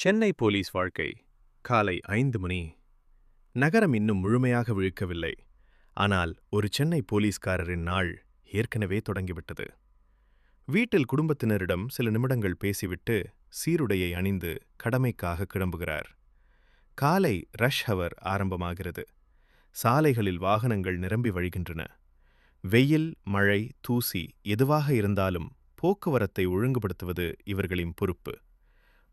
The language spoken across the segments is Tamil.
சென்னை போலீஸ் வாழ்க்கை. காலை 5 மணி. நகரம் இன்னும் முழுமையாக விழிக்கவில்லை. ஆனால் ஒரு சென்னை போலீஸ்காரரின் நாள் ஏற்கனவே தொடங்கிவிட்டது. வீட்டில் குடும்பத்தினரிடம் சில நிமிடங்கள் பேசிவிட்டு சீருடையை அணிந்து கடமைக்காக கிளம்புகிறார். காலை ரஷ் ஹவர் ஆரம்பமாகிறது. சாலைகளில் வாகனங்கள் நிரம்பி வழிகின்றன. வெயில், மழை, தூசி எதுவாக இருந்தாலும் போக்குவரத்தை ஒழுங்குபடுத்துவது இவர்களின் பொறுப்பு.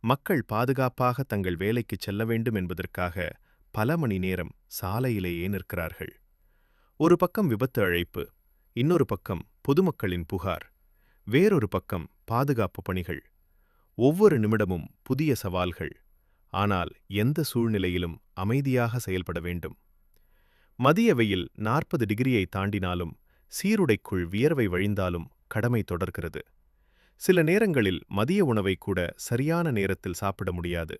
மக்கள் பாதுகாப்பாக தங்கள் வேலைக்குச் செல்ல வேண்டும் என்பதற்காக பல மணி நேரம் சாலையிலேயே நிற்கிறார்கள். ஒரு பக்கம் விபத்து அழைப்பு, இன்னொரு பக்கம் பொதுமக்களின் புகார், வேறொரு பக்கம் பாதுகாப்பு பணிகள். ஒவ்வொரு நிமிடமும் புதிய சவால்கள். ஆனால் எந்த சூழ்நிலையிலும் அமைதியாக செயல்பட வேண்டும். மதிய வெயில் 40 டிகிரியை தாண்டினாலும், சீருடைக்குள் வியர்வை வழிந்தாலும் கடமை தொடர்கிறது. சில நேரங்களில் மதிய உணவை கூட சரியான நேரத்தில் சாப்பிட முடியாது.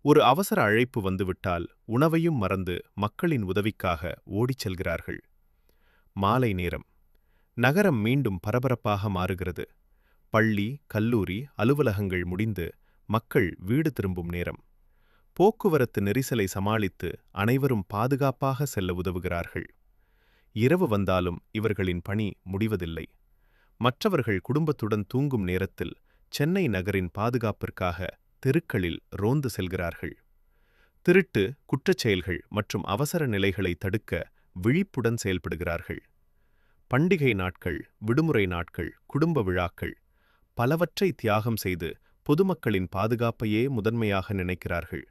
ஒரு அவசர அழைப்பு வந்துவிட்டால் உணவையும் மறந்து மக்களின் உதவிக்காக ஓடிச் செல்கிறார்கள். மாலை நேரம். நகரம் மீண்டும் பரபரப்பாக மாறுகிறது. பள்ளி, கல்லூரி, அலுவலகங்கள் முடிந்து மக்கள் வீடு திரும்பும் நேரம். போக்குவரத்து நெரிசலை சமாளித்து அனைவரும் பாதுகாப்பாக செல்ல உதவுகிறார்கள். இரவு வந்தாலும் இவர்களின் பணி முடிவதில்லை. மற்றவர்கள் குடும்பத்துடன் தூங்கும் நேரத்தில் சென்னை நகரின் பாதுகாப்பிற்காக தெருக்களில் ரோந்து செல்கிறார்கள். திருட்டு, குற்றச்செயல்கள் மற்றும் அவசர நிலைகளை தடுக்க விழிப்புடன் செயல்படுகிறார்கள். பண்டிகை நாட்கள், விடுமுறை நாட்கள், குடும்ப விழாக்கள் பலவற்றை தியாகம் செய்து பொதுமக்களின் பாதுகாப்பையே முதன்மையாக நினைக்கிறார்கள்.